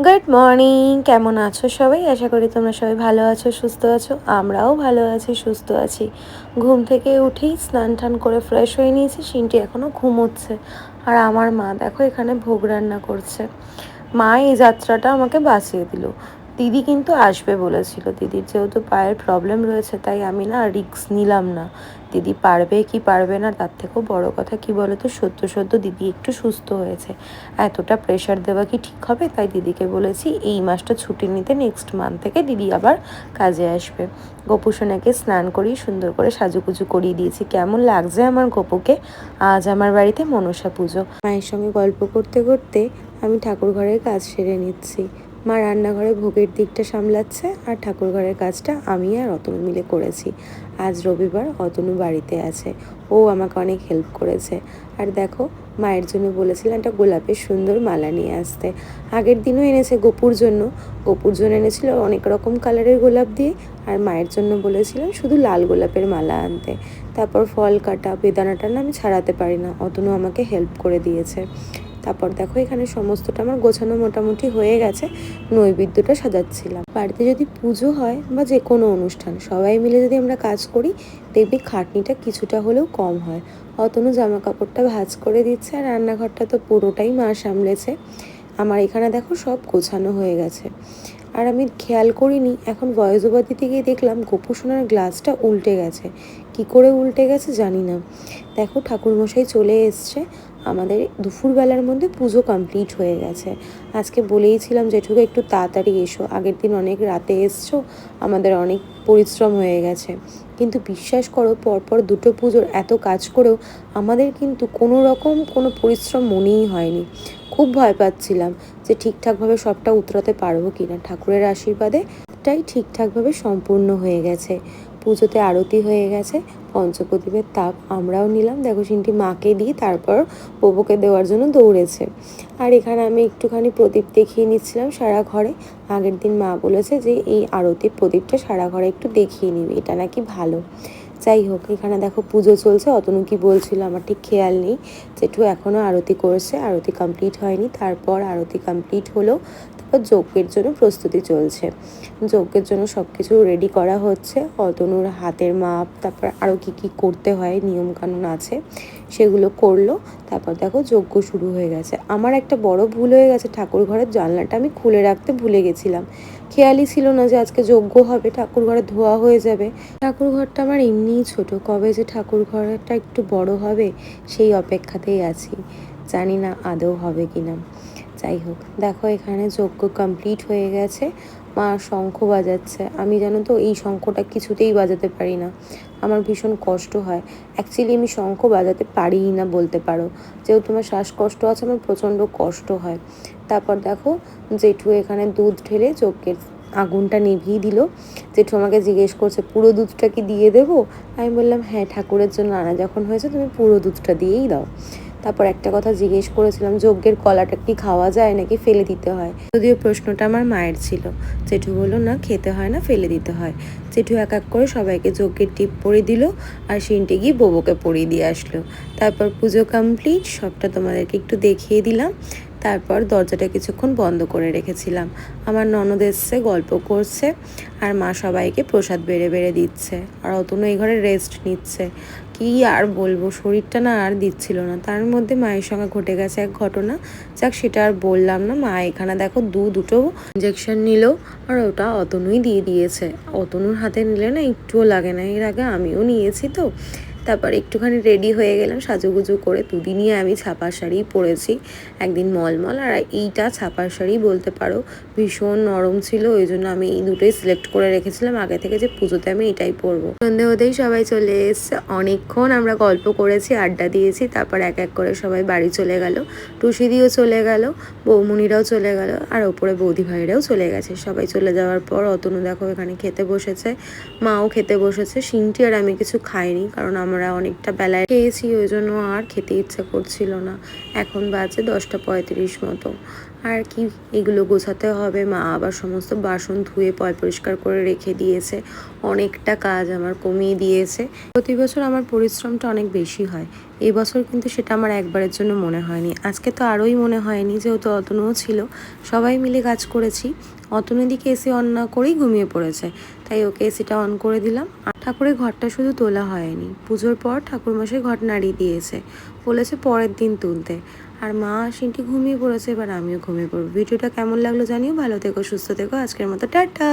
Good morning, কেমন আছো সবাই? আশা করি তোমরা সবাই ভালো আছো, সুস্থ আছো। আমরাও ভালো আছি, সুস্থ আছি। ঘুম থেকে উঠেই স্নান টান করে ফ্রেশ হয়ে নিয়েছি। সিনটি এখনও ঘুমোচ্ছে। আর আমার মা দেখো এখানে ভোগ রান্না করছে। মা এই যাত্রাটা আমাকে বাঁচিয়ে দিল। দিদি কিন্তু আসবে বলেছিল। দিদির যেহেতু পায়ের প্রবলেম রয়েছে, তাই আমি না রিস্ক নিলাম না। দিদি পারবে কি পারবে না, তার থেকেও বড় কথা কি বলো তো, সদ্য সদ্য দিদি একটু সুস্থ হয়েছে। এতটা প্রেশার দেওয়া কি ঠিক হবে? তাই দিদিকে বলেছি এই মাসটা ছুটি নিতে, নেক্সট মান্থ থেকে দিদি আবার কাজে আসবে। গোপুসোনাকে স্নান করিয়ে সুন্দর করে সাজুগুজু করিয়ে দিয়েছি। কেমন লাগছে আমার গোপুকে? আজ আমার বাড়িতে মনসা পুজো। মায়ের সঙ্গে গল্প করতে করতে আমি ঠাকুর ঘরের কাজ সেরে নিচ্ছি। মা রান্নাঘরে ভোগের দিকটা সামলাচ্ছে, আর ঠাকুর ঘরের কাজটা আমি আর অতনু মিলে করেছি। আজ রবিবার, অতনু বাড়িতে আছে। ও আমাকে অনেক হেল্প করেছে। আর দেখো, মায়ের জন্য বলেছিলাম একটা গোলাপের সুন্দর মালা নিয়ে আসতে। আগের দিনও এনেছে গোপুর জন্য। গোপুর জন্য এনেছিল অনেক রকম কালারের গোলাপ দিয়ে, আর মায়ের জন্য বলেছিলাম শুধু লাল গোলাপের মালা আনতে। তারপর ফল কাটা, বেদানাটা না আমি ছাড়াতে পারি না, অতনু আমাকে হেল্প করে দিয়েছে। তারপর দেখো এখানে সমস্তটা আমার গোছানো মোটামুটি হয়ে গেছে। নৈবেদ্যটা সাজাচ্ছিলাম। বাড়িতে যদি পুজো হয় বা যে কোনো অনুষ্ঠান, সবাই মিলে যদি আমরা কাজ করি, দেখবি খাটনিটা কিছুটা হলেও কম হয়। অতনু জামা কাপড়টা ভাঁজ করে দিচ্ছে, আর রান্নাঘরটা তো পুরোটাই মা সামলেছে। আমার এখানে দেখো সব গোছানো হয়ে গেছে। আর আমি খেয়াল করিনি, এখন ভয়েস ওভার দিতে গিয়ে দেখলাম গোপুসোনার গ্লাসটা উল্টে গেছে। কি করে উল্টে গেছে জানি না। দেখো ঠাকুরমশাই চলে এসছে। আমাদের দুপুরবেলার মধ্যে পুজো কমপ্লিট হয়ে গেছে। আজকে বলেইছিলাম জেঠুকে একটু তাড়াতাড়ি এসো, আগের দিন অনেক রাতে এসছো, আমাদের অনেক পরিশ্রম হয়ে গেছে। কিন্তু বিশ্বাস করো, পরপর দুটো পুজোর এত কাজ করেও আমাদের কিন্তু কোনো রকম কোনো পরিশ্রম মনেই হয়নি। খুব ভয় পাচ্ছিলাম যে ঠিকঠাকভাবে সবটা উতরাতে পারবো কিনা। ঠাকুরের আশীর্বাদে এটাই ঠিকঠাকভাবে সম্পূর্ণ হয়ে গেছে। পুজোতে আরতি হয়ে গেছে, পঞ্চপ্রদীপের তাপ আমরাও নিলাম। দেখো সিনটি মাকে দিয়ে তারপর প্রভুকে দেওয়ার জন্য দৌড়েছে। আর এখানে আমি একটুখানি প্রদীপ দেখিয়ে নিচ্ছিলাম সারা ঘরে। আগের দিন মা বলেছে যে এই আরতির প্রদীপটা সারা ঘরে একটু দেখিয়ে নিবি, এটা নাকি ভালো। যাই হোক, এখানে দেখো পুজো চলছে। অতনু কি বলছিল আমার ঠিক খেয়াল নেই। জেঠু এখনও আরতি করছে, আরতি কমপ্লিট হয়নি। তারপর আরতি কমপ্লিট হলো, তারপর যজ্ঞের জন্য প্রস্তুতি চলছে। যজ্ঞের জন্য সব কিছু রেডি করা হচ্ছে। অতনুর হাতের মাপ, তারপর আরও কী কী করতে হয়, নিয়মকানুন আছে, সেগুলো করলো। তারপর দেখো যজ্ঞ শুরু হয়ে গেছে। আমার একটা বড় ভুল হয়ে গেছে, ঠাকুর ঘরের জানলাটা আমি খুলে রাখতে ভুলে গেছিলাম। খেয়ালই ছিল না যে আজকে যজ্ঞ হবে, ঠাকুর ঘরে ধোয়া হয়ে যাবে। ঠাকুর ঘরটা আমার এমনিই ছোট, কবে যে ঠাকুর ঘরটা একটু বড় হবে সেই অপেক্ষাতেই আছি। জানি না আদৌ হবে কি না। যাই হোক, দেখো এখানে যজ্ঞ কমপ্লিট হয়ে গেছে। মা শঙ্খ বাজাচ্ছে। আমি জানো তো এই শঙ্খটা কিছুতেই বাজাতে পারি না, আমার ভীষণ কষ্ট হয়। অ্যাকচুয়ালি আমি শঙ্খ বাজাতে পারিই না বলতে পারো। যেহেতু আমার শ্বাসকষ্ট আছে, আমার প্রচণ্ড কষ্ট হয়। তারপর দেখো জেঠু এখানে দুধ ঢেলে যজ্ঞের আগুনটা নিভিয়ে দিল। জেঠু আমাকে জিজ্ঞেস করছে পুরো দুধটা কি দিয়ে দেবো? আমি বললাম হ্যাঁ, ঠাকুরের জন্য আনা যখন হয়েছে তুমি পুরো দুধটা দিয়েই দাও। তারপর একটা কথা জিজ্ঞেস করেছিলাম, যজ্ঞের কলাটা কি খাওয়া যায় নাকি ফেলে দিতে হয়? যদিও প্রশ্নটা আমার মায়ের ছিল। জেঠু বললো না, খেতে হয় না, ফেলে দিতে হয়। জেঠু এক এক করে সবাইকে যজ্ঞের টিপ পরিয়ে দিল, আর সিনটি গিয়ে বোবোকে পরিয়ে দিয়ে আসলো। তারপর পুজো কমপ্লিট, সবটা তোমাদেরকে একটু দেখিয়ে দিলাম। তারপর দরজাটা কিছুক্ষণ বন্ধ করে রেখেছিলাম। আমার ননদ এসছে, গল্প করছে, আর মা সবাইকে প্রসাদ বেড়ে বেড়ে দিচ্ছে। আর অতনু এই ঘরে রেস্ট নিচ্ছে। কি আর বলবো, শরীরটা না আর দিচ্ছিল না। তার মধ্যে মায়ের সঙ্গে ঘটে গেছে এক ঘটনা, যাক সেটা আর বললাম না। মা এখানে দেখো দুটো ইঞ্জেকশন নিল, আর ওটা অতনুই দিয়ে দিয়েছে। অতনুর হাতে নিলে না একটুও লাগে না, এর আগে আমিও নিয়েছি তো। তারপর একটুখানি রেডি হয়ে গেলাম সাজুগুজু করে। দুদিনই আমি ছাপা শাড়ি পরেছি, একদিন মলমল, আর এইটা ছাপার শাড়ি বলতে পারো। ভীষণ নরম ছিল, ওই জন্য আমি এই দুটোই সিলেক্ট করে রেখেছিলাম আগে থেকে যে পুজোতে আমি এটাই পরবো। সন্ধে হতেই সবাই চলে এসছে। অনেকক্ষণ আমরা গল্প করেছি, আড্ডা দিয়েছি। তারপর এক এক করে সবাই বাড়ি চলে গেল। টুসিদিও চলে গেল, বৌমুনিরাও চলে গেল, আর ওপরে বৌদি ভাইরাও চলে গেছে। সবাই চলে যাওয়ার পর অতনু দেখো এখানে খেতে বসেছে, মাও খেতে বসেছে। সিনটি আর আমি কিছু খাইনি, কারণ আমরা অনেকটা বেলায় খেয়েছি, ওই জন্য আর খেতে ইচ্ছা করছিল না। এখন বাজে 10:35 মতো। আর কি, এগুলো গোছাতে হবে। মা আবার সমস্ত বাসন ধুয়ে পরিষ্কার করে রেখে দিয়েছে, অনেকটা কাজ আমার কমিয়ে দিয়েছে। প্রতি বছর আমার পরিশ্রমটা অনেক বেশি হয়, এই বছর কিন্তু সেটা আমার একবারের জন্য মনে হয়নি। আজকে তো আরোই মনে হয়নি, যেহেতু অতনুও ছিল, সবাই মিলে কাজ করেছি। অতনু দিকে এসি অন না করেই ঘুমিয়ে পড়েছে, তাই ওকে এসিটা অন করে দিলাম। আর ঠাকুরের ঘরটা শুধু তোলা হয়নি, পুজোর পর ঠাকুরমশাই ঘর নাড়িয়ে দিয়েছে, বলেছে পরের দিন তুলতে। আর মা সিনটি ঘুমিয়ে পড়েছে, এবার আমিও ঘুমিয়ে পড়বো। ভিডিওটা কেমন লাগলো জানিও, ভালো থেকো, সুস্থ থেকো, আজকের মতো টাটা।